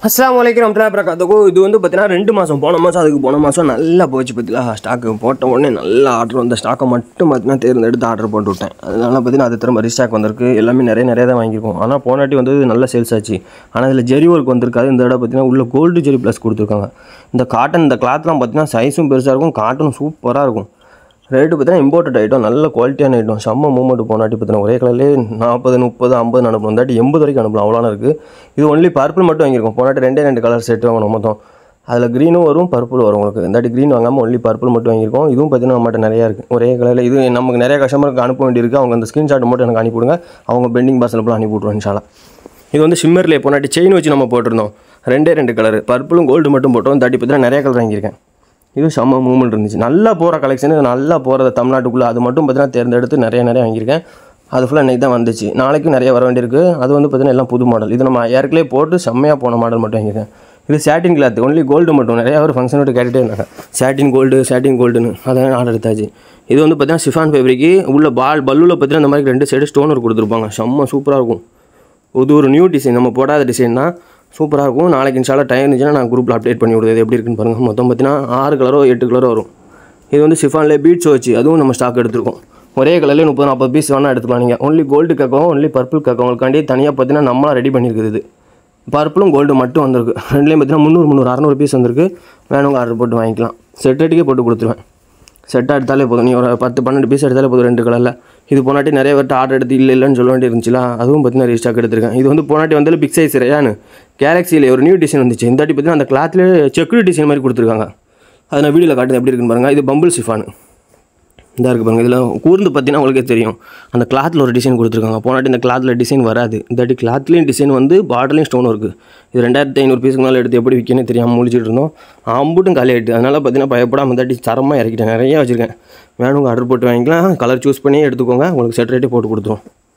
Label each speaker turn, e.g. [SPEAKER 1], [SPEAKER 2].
[SPEAKER 1] அஸ்ஸலாமு அலைக்கும் வரஹ்மத்துல்லாஹி வபரகாத்துஹு. இது வந்து பார்த்தீங்கன்னா 2 மாதம் போன மாதம் நல்லா போச்சு பார்த்தீங்களா. ஸ்டாக்கு போட்ட உடனே நல்லா ஆர்டர் வந்த ஸ்டாக்கை மட்டும் பார்த்தீங்கன்னா தேர்ந்தெடுத்து ஆர்டர் போட்டு விட்டேன். அதனால பார்த்தீங்கன்னா அது திரும்ப ரீஸ்டாக் வந்திருக்கு. எல்லாமே நிறைய தான் வாங்கியிருக்கோம். ஆனால் போனாட்டி வந்து நல்ல சேல்ஸ் ஆச்சு. ஆனால் இதில் ஜெரி ஒர்க் வந்திருக்காது. இந்த இடம் பார்த்தீங்கன்னா உள்ள கோல்டு ஜெரி ப்ளஸ் கொடுத்துருக்காங்க. இந்த காட்டன் இந்த கிளாத்லாம் பார்த்தீங்கன்னா சைஸும் பெருசாக இருக்கும், காட்டனும் சூப்பராக இருக்கும். ரேட்டு பார்த்தீங்கன்னா இம்போர்ட்டட் ஐட்டம், நல்ல குவாலிட்டியான ஐட்டம், செம்ம மூவ்மெண்ட். போனாட்டி பார்த்தீங்கன்னா ஒரே கலர்லேயே 40, 30, 50 அனுப்பலாம். இந்தாட்டி 80 வரைக்கும் அனுப்பலாம். அவ்வளோலாம் இருக்குது. இது ஒன்லி பர்பிள் மட்டும் வாங்கியிருக்கோம். போனாட்டி 2 கலர் செட்டு வாங்கணும் மொத்தம். அதில் க்ரீனும் வரும், பர்பிள் வரும் உங்களுக்கு. இந்தாட்டி க்ரீன் வாங்காமல் ஒன்லி பர்பிள் மட்டும் வாங்கியிருக்கோம். இதுவும் பார்த்தீங்கன்னா நம்மகிட்ட நிறையா இருக்குது ஒரே கலரில். இது நமக்கு நிறைய கஸ்டமருக்கு அனுப்ப வேண்டியிருக்கு. அவங்க அந்த ஸ்க்ரீன்ஷாட் மட்டும் எனக்கு அனுப்பிவிடுங்க. அவங்க பெண்டிங் பார்சல் போல அனுப்பி விட்ருவோம் இன்ஷால்லா. இது வந்து ஷிம்மர்லேயே போனாட்டி செயின் வச்சு நம்ம போட்டிருந்தோம். 2 கலர், பர்பிளும் கோல்டு மட்டும் போட்டோம். இந்தாட்டி பார்த்தீங்கன்னா நிறைய கலர் வாங்கியிருக்கேன். இது செம்ம மூவ்மெண்ட் இருந்துச்சு. நல்லா போகிற கலெக்ஷனு, நல்லா போகிறத தமிழ்நாட்டுக்குள்ளே அது மட்டும் பார்த்தீங்கன்னா தேர்ந்தெடுத்து நிறைய வாங்கியிருக்கேன். அது ஃபுல்லாக இன்றைக்கி தான் வந்துச்சு. நாளைக்கும் நிறைய வர வேண்டியிருக்கு. அது வந்து பார்த்தீங்கன்னா எல்லாம் புது மாடல். இது நம்ம ஏற்கனவே போட்டு செம்மையாக போன மாடல் மட்டும் வாங்கியிருக்கேன். இது சாட்டின் கிளாத், ஒன்லி கோல்டு மட்டும். நிறையா ஒரு ஃபங்க்ஷன் விட்டு கேட்டுகிட்டே இருந்தாங்க சாட்டின் கோல்டுன்னு. அதான் ஆர்டர் எடுத்தாச்சு. இது வந்து பார்த்தீங்கன்னா ஷிஃபான் ஃபேப்ரிக்கு உள்ள பல்லுவில் பார்த்தீங்கன்னா இந்த மாதிரி 2 சைடு ஸ்டோன் ஒர்க் கொடுத்துருப்பாங்க. செம்ம சூப்பராக இருக்கும். இது ஒரு நியூ டிசைன், நம்ம போடாத டிசைன் தான். சூப்பராக இருக்கும். நாளைக்கு இன்ஷால்லா டைம் இருந்துச்சுன்னா நான் குரூப்பில் அப்டேட் பண்ணி விடுறது எப்படி இருக்குன்னு பாருங்கள். மொத்தம் பார்த்தீங்கன்னா 6 கலரோ 8 கலரோ வரும். இது வந்து ஷிஃபான்லேயே பீட்ஸ் வச்சு அதுவும் நம்ம ஸ்டாக் எடுத்துருக்கோம். ஒரே கலர்லேயே 30-40 பீஸ் வேணால் எடுத்துக்கலாம் நீங்கள். ஒன்லி கோல்டு கேட்கவும் ஒன்லி பர்பிள் கேட்கவங்களுக்காண்டி தனியாக பார்த்தீங்கன்னா நம்மளாம் ரெடி பண்ணியிருக்குது. இது பர்பிளும் கோல்டு மட்டும் வந்திருக்கு. ரெண்டுலேயும் பார்த்தீங்கன்னா 300, 600 பீஸ் வந்திருக்கு. வேணுங்க ஆர்டர் போட்டு வாங்கிக்கலாம். செட்டுக்கே போட்டு கொடுத்துருவேன். செட்டாக எடுத்தாலே போதும். நீ ஒரு 10-12 பீஸ் எடுத்தாலே போதும் 2 கலரில். இது போனாட்டி நிறைய பேர்ட்ட ஆர்டர் எடுத்து இல்லைன்னு சொல்ல வேண்டி இருந்துச்சுல, அதுவும் பார்த்தீங்கன்னா ரீஸ்டாக் எடுத்திருக்கேன். இது வந்து போனாட்டி வந்து பிக் சைஸ் ரேயானு கேலக்ஸியில் ஒரு நியூ டிசைன் வந்துச்சு. இந்த வாட்டி பார்த்தீங்கன்னா அந்த கிளாத்லேயே செக்குடு டிசைன் மாதிரி கொடுத்துருக்காங்க. அதை நான் வீடியோவில் காட்டுறது எப்படி இருக்குன்னு பாருங்கள். இது பம்பிள் ஷிஃபானு இதாக இருக்குது பாருங்கள். இதில் கூர்ந்து பார்த்தீங்கன்னா உங்களுக்கே தெரியும். அந்த கிளாத்தில் ஒரு டிசைன் கொடுத்துருக்காங்க. போனாட்டி இந்த கிளாத்தில் டிசைன் வராது. இந்த வாட்டி கிளாத்லேயும் டிசைன் வந்து பார்டர்லேயும் ஸ்டோன் இருக்குது. இது 2500 பீஸுக்கு மேலே எடுத்து எப்படி விற்கனே தெரியாமல் முழிச்சிட்டு இருந்தோம். அம்புட்டும் காலி ஆகிட்டு. அதனால் பார்த்தீங்கன்னா பயப்படாமல் இந்த வாட்டி தரமாக இறக்கிட்டேன். நிறையா வச்சுருக்கேன். வேணுங்க ஆர்டர் போட்டு வாங்கிக்கலாம். கலர் சூஸ் பண்ணி எடுத்துக்கோங்க. உங்களுக்கு செட் ரேட்டே போட்டு கொடுத்துருவோம்.